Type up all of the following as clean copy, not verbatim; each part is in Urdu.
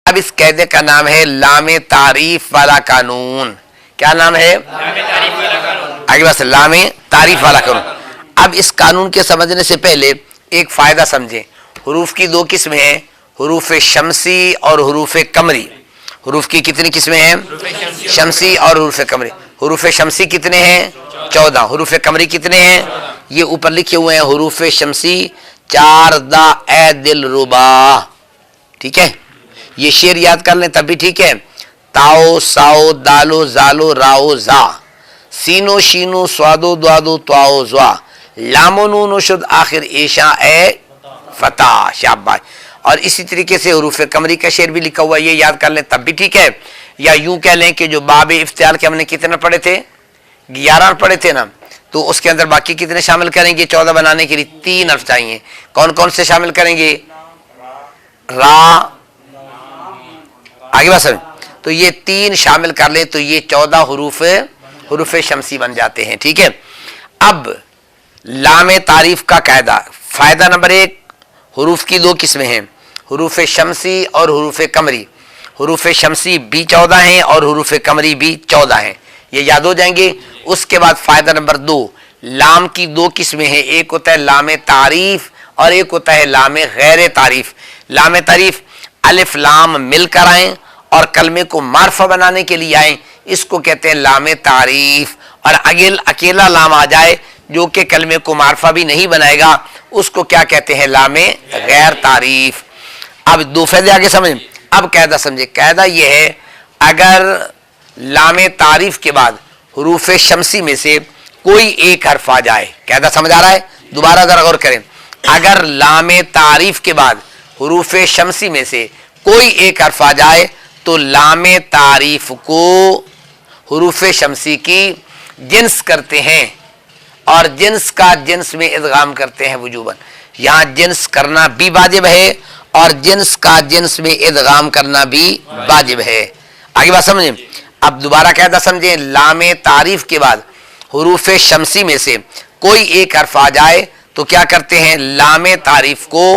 اب اس قاعدے کا نام ہے لام تعریف والا قانون. کیا نام ہے؟ آگے بس لام تعریف والا قانون. اب اس قانون کے سمجھنے سے پہلے ایک فائدہ سمجھیں. حروف کی دو قسمیں ہیں, حروف شمسی اور حروف قمری. حروف کی کتنی قسمیں ہیں؟ شمسی اور حروف قمری. حروف شمسی کتنے ہیں؟ 14. حروف قمری کتنے ہیں؟ یہ اوپر لکھے ہوئے ہیں. حروف شمسی 4 دا اے دل ربا. ٹھیک ہے, یہ شعر یاد کر لیں تب بھی ٹھیک ہے. تاؤ ساؤ دالو زالو راؤ زا, سینو شینو سوادو دوادو تواؤ زوا, لامو نون شد آخر ایشا اے فتح. شاباش. اور اسی طریقے سے حروف قمری کا شعر بھی لکھا ہوا ہے, یہ یاد کر لیں تب بھی ٹھیک ہے. یا یوں کہہ لیں کہ جو باب افتعال کے ہم نے کتنے پڑھے تھے؟ 11 پڑھے تھے نا, تو اس کے اندر باقی کتنے شامل کریں گے؟ 14 بنانے کے لیے 3 حرف چاہیے. کون کون سے شامل کریں گے؟ را, آگے بس. تو یہ 3 شامل کر لیں تو یہ 14 حروف شمسی بن جاتے ہیں. ٹھیک ہے. اب لام تعریف کا قاعدہ. فائدہ نمبر 1, حروف کی 2 قسمیں ہیں, حروف شمسی اور حروف قمری. حروف شمسی بھی 14 ہیں اور حروف قمری بھی 14 ہیں. یہ یاد ہو جائیں گے. اس کے بعد فائدہ نمبر 2, لام کی 2 قسمیں ہیں, ایک ہوتا ہے لام تعریف اور ایک ہوتا ہے لام غیر تعریف. لام تعریف الف لام مل کر آئیں اور کلمے کو معرفہ بنانے کے لیے آئیں, اس کو کہتے ہیں لام تعریف. اور اکیلا لام آ جائے جو کہ کلمے کو معرفہ بھی نہیں بنائے گا, اس کو کیا کہتے ہیں؟ لام غیر تعریف. اب 2 فائدے آگے سمجھ. اب قاعدہ سمجھے. قاعدہ یہ ہے, اگر لام تعریف کے بعد حروف شمسی میں سے کوئی ایک حرف آ جائے, قاعدہ سمجھ آ رہا ہے؟ دوبارہ ذرا غور کریں. اگر لام تعریف کے بعد حروف شمسی میں سے کوئی ایک حرف آ جائے تو لام تعریف کو حروف شمسی کی جنس کرتے ہیں اور جنس کا جنس میں ادغام کرتے ہیں وجوباً. یہاں جنس کرنا بھی واجب ہے اور جنس کا جنس میں ادغام کرنا بھی واجب ہے. آگے بات سمجھیں. اب دوبارہ قاعدہ سمجھیں. لام تعریف کے بعد حروف شمسی میں سے کوئی ایک حرف آ جائے تو کیا کرتے ہیں؟ لام تعریف کو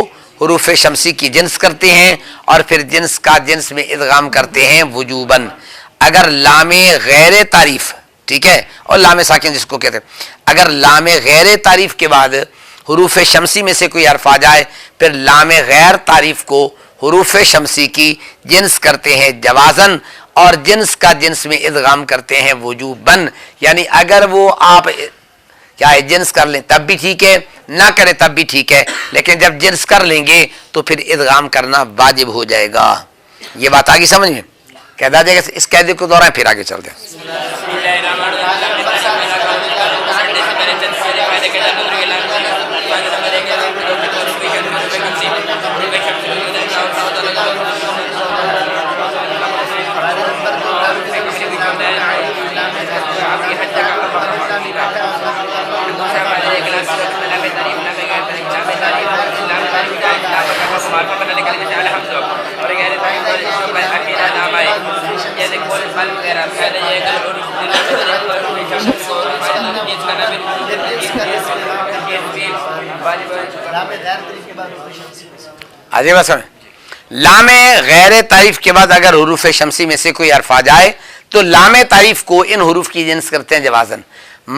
حروف شمسی کی جنس کرتے ہیں اور پھر جنس کا جنس میں ادغام کرتے ہیں وجوباً. اگر لام غیر تعریف, ٹھیک ہے, اور لام ساکن جس کو کہتے ہیں, اگر لام غیر تعریف کے بعد حروف شمسی میں سے کوئی حرف آ جائے پھر لام غیر تعریف کو حروف شمسی کی جنس کرتے ہیں جوازن اور جنس کا جنس میں ادغام کرتے ہیں وجوباً. یعنی اگر وہ آپ کیا ہے جنس کر لیں تب بھی ٹھیک ہے, نہ کریں تب بھی ٹھیک ہے, لیکن جب جنس کر لیں گے تو پھر ادغام کرنا واجب ہو جائے گا. یہ بات آگے سمجھ میں قاعدہ جائے گا. اس قاعدے کو دورائیں پھر آگے چلتے ہیں. لام غیر تعریف کے بعد اگر حروف شمسی میں سے کوئی حرف آ جائے تو لام تعریف کو ان حروف کی جنس کرتے ہیں جوازن.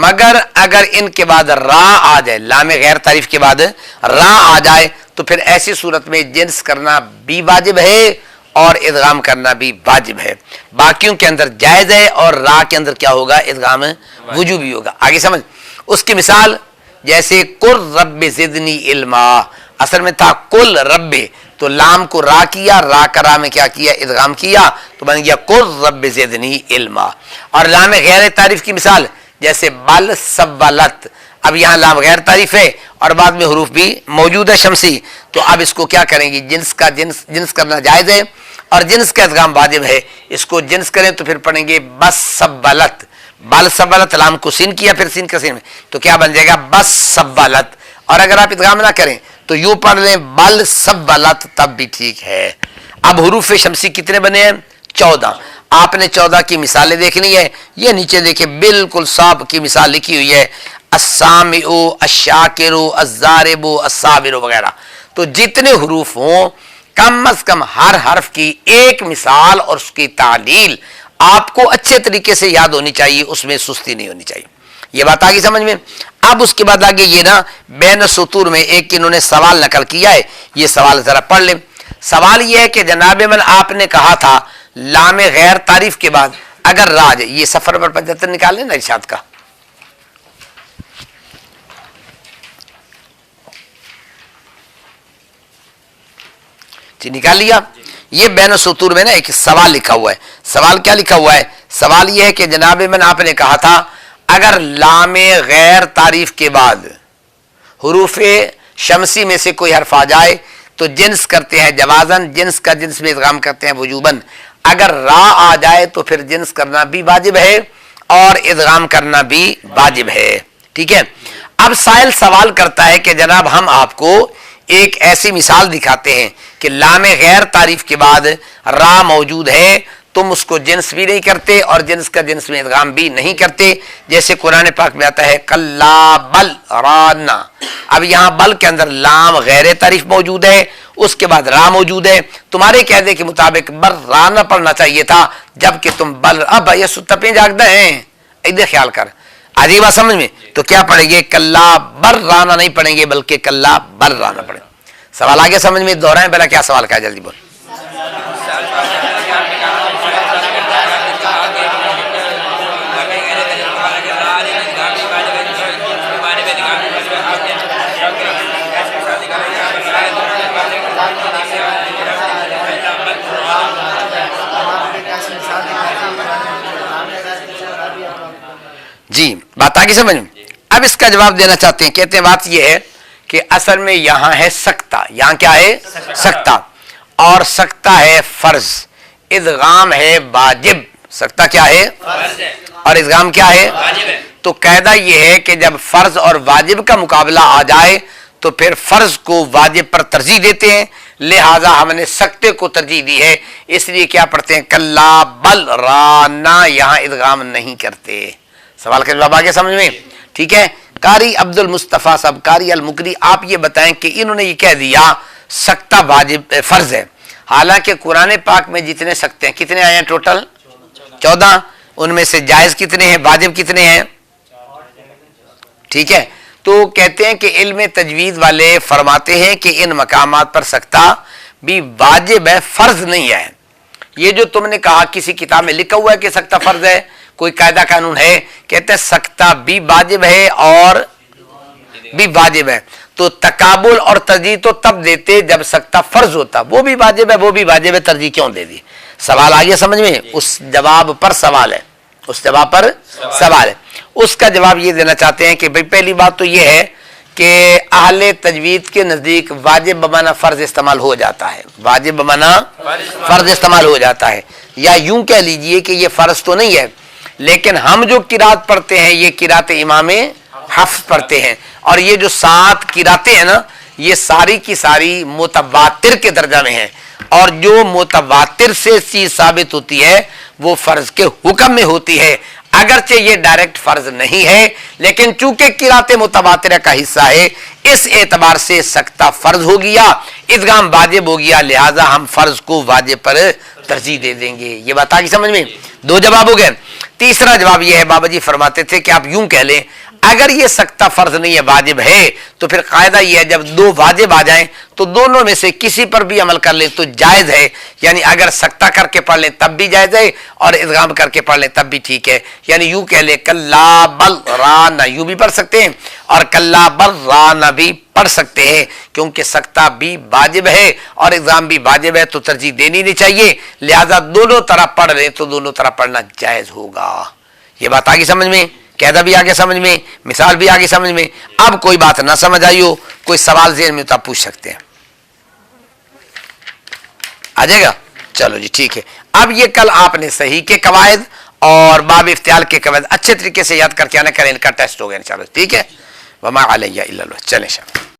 مگر اگر ان کے بعد را آ جائے, لام غیر تعریف کے بعد را آ جائے تو پھر ایسی صورت میں جنس کرنا بھی واجب ہے اور ادغام کرنا بھی واجب ہے. باقیوں کے اندر جائز ہے اور را کے اندر کیا ہوگا؟ ادغام وجوبی ہوگا. آگے سمجھ. اس کی مثال جیسے قر رب زدنی علما, اصل میں تھا کل رب, تو لام کو را کیا, را کا را میں کیا کیا؟ ادغام کیا, تو بن گیا قر رب زدنی علما. اور لام غیر تعریف کی مثال جیسے بل سبلت, اب یہاں لام غیر تعریف ہے اور بعد میں حروف بھی موجود ہے شمسی, تو اب اس کو کیا کریں گے؟ جنس کا جنس کرنا جائز ہے اور جنس کا ادغام واجب ہے. اس کو جنس کریں تو پھر پڑھیں گے بس سبلت, بل سبلت, لام کو سین کیا پھر سین کا سین میں, تو کیا بن جائے گا؟ بس سبلت. اور اگر آپ ادغام نہ کریں تو یوں پڑھ لیں بل سبلت, تب بھی ٹھیک ہے. اب حروف شمسی کتنے بنے ہیں؟ 14. آپ نے 14 کی مثالیں دیکھنی ہے. یہ نیچے دیکھیں بالکل صاحب کی مثال لکھی ہوئی ہے, السامع, الشاکر, الضارب, الصابر وغیرہ. تو جتنے حروف ہوں کم از کم ہر حرف کی ایک مثال اور اس کی تعلیل آپ کو اچھے طریقے سے یاد ہونی چاہیے، اس میں سستی نہیں ہونی چاہیے. یہ بات آگے سمجھ میں. اب اس کے بعد آگے یہ نا بین السطور میں ایک انہوں نے سوال نقل کیا ہے، یہ سوال ذرا پڑھ لیں. سوال یہ ہے کہ جناب من آپ نے کہا تھا لام غیر تعریف کے بعد اگر راج، یہ صفحہ نمبر 75 نکال لیں نا ارشاد کا. جی نکال لیا. یہ بین السطور میں نا ایک سوال لکھا ہوا ہے. سوال کیا لکھا ہوا ہے؟ سوال یہ ہے کہ جناب من آپ نے کہا تھا اگر لام غیر تعریف کے بعد حروف شمسی میں سے کوئی حرف آ جائے تو جنس کرتے ہیں جوازن، جنس کا جنس میں ادغام کرتے ہیں وجوبن. اگر را آ جائے تو پھر جنس کرنا بھی واجب ہے اور ادغام کرنا بھی واجب ہے. ٹھیک ہے. اب سائل سوال کرتا ہے کہ جناب ہم آپ کو ایک ایسی مثال دکھاتے ہیں کہ لام غیر تعریف کے بعد را موجود ہے، تم اس کو جنس بھی نہیں کرتے اور جنس کا جنس میں ادغام بھی نہیں کرتے. جیسے قرآن پاک میں آتا ہے کلا بل رانا. اب یہاں بل کے اندر لام غیر تعریف موجود ہے، اس کے بعد را موجود ہے. تمہارے قاعدے کے مطابق بر رانا پڑھنا چاہیے تھا، جبکہ تم بل اب یہ ستپیں جاگتے ہیں. ادھر خیال کر عجیبہ سمجھ میں. تو کیا پڑھیں گے؟ کلا بر رانا نہیں پڑھیں گے بلکہ کلا بل رانا پڑھیں. سوال آگے سمجھ میں دہرائیں پہلا کیا سوال کا، جلدی بول. جی بات آگے سمجھ میں. اب اس کا جواب دینا چاہتے ہیں. کہتے ہیں بات یہ ہے کہ اصل میں یہاں ہے سکتہ. یہاں کیا ہے؟ سکتہ. اور سکتہ ہے فرض، ادغام ہے واجب. سکتہ کیا ہے؟ اور ادغام کیا ہے؟ تو قاعدہ یہ ہے کہ جب فرض اور واجب کا مقابلہ آ جائے تو پھر فرض کو واجب پر ترجیح دیتے ہیں، لہذا ہم نے سکتے کو ترجیح دی ہے. اس لیے کیا پڑھتے ہیں؟ کلا بل رانا. یہاں ادغام نہیں کرتے. سوال کا جواب آگے سمجھ میں. ٹھیک ہے. قاری عبد المصطفیٰ صاحب قاری المقری، آپ یہ بتائیں کہ انہوں نے یہ کہہ دیا سکتہ واجب فرض ہے، حالانکہ قرآن پاک میں جتنے سکتے ہیں کتنے آئے ہیں ٹوٹل؟ 14. ان میں سے جائز کتنے ہیں، واجب کتنے ہیں؟ ٹھیک ہے. تو کہتے ہیں کہ علم تجوید والے فرماتے ہیں کہ ان مقامات پر سکتہ بھی واجب ہے، فرض نہیں ہے. یہ جو تم نے کہا کسی کتاب میں لکھا ہوا ہے کہ سکتہ فرض ہے، کوئی قاعدہ قانون ہے؟ کہتے ہیں سکتہ بھی واجب ہے اور بھی واجب ہے. تو تقابل اور ترجیح تو تب دیتے جب سکتہ فرض ہوتا. وہ بھی واجب ہے، وہ بھی واجب ہے، ترجیح کیوں دے دی؟ سوال آگے سمجھ میں. اس جواب پر سوال ہے، اس جواب پر سوال ہے. اس کا جواب یہ دینا چاہتے ہیں کہ بھئی پہلی بات تو یہ ہے کہ اہل تجوید کے نزدیک واجب بمعنی فرض استعمال ہو جاتا ہے. واجب بمعنی فرض استعمال ہو جاتا ہے، یا یوں کہہ لیجئے کہ یہ فرض تو نہیں ہے، لیکن ہم جو قرات پڑھتے ہیں یہ قرات امام حفص پڑھتے ہیں، اور یہ جو 7 قراتیں ہیں نا یہ ساری کی ساری متواتر کے درجہ میں ہیں، اور جو متواتر سے چیز ثابت ہوتی ہے وہ فرض کے حکم میں ہوتی ہے. اگرچہ یہ ڈائریکٹ فرض نہیں ہے، لیکن چونکہ قرات متواترہ کا حصہ ہے اس اعتبار سے سکتہ فرض ہو گیا، ادغام واجب ہو گیا، لہذا ہم فرض کو واجب پر ترجیح دے دیں گے. یہ بات آگے سمجھ میں. 2 جواب ہو گئے. تیسرا جواب یہ ہے، بابا جی فرماتے تھے کہ آپ یوں کہہ لیں اگر یہ سکتہ فرض نہیں ہے واجب ہے تو پھر قاعدہ یہ ہے جب 2 واجب آ جائیں تو دونوں میں سے کسی پر بھی عمل کر لیں تو جائز ہے. یعنی اگر سکتہ کر کے پڑھ لیں تب بھی جائز ہے اور ادغام کر کے پڑھ لیں تب بھی ٹھیک ہے. یعنی یوں کہہ لیں کلا بل رانا، یوں بھی پڑھ سکتے ہیں اور کلا بل رانا بھی پڑھ سکتے ہیں، کیونکہ سکتہ بھی واجب ہے اور ادغام بھی واجب ہے تو ترجیح دینی نہیں چاہیے، لہذا دونوں طرح پڑھ لیں تو دونوں طرح پڑھنا جائز ہوگا. یہ بات آگے سمجھ میں، قاعدہ بھی آگے سمجھ میں، مثال بھی آگے سمجھ میں. اب کوئی بات نہ سمجھ آئی ہو، کوئی سوال ذہن میں تو آپ پوچھ سکتے ہیں. آ جائے گا؟ چلو جی ٹھیک ہے. اب یہ کل آپ نے صحیح کے قواعد اور باب افتعال کے قواعد اچھے طریقے سے یاد کر کے آنا کریں، ان کا ٹیسٹ ہو گیا انشاءاللہ. ٹھیک ہے. وما علیہ الا اللہ. چلیں شاء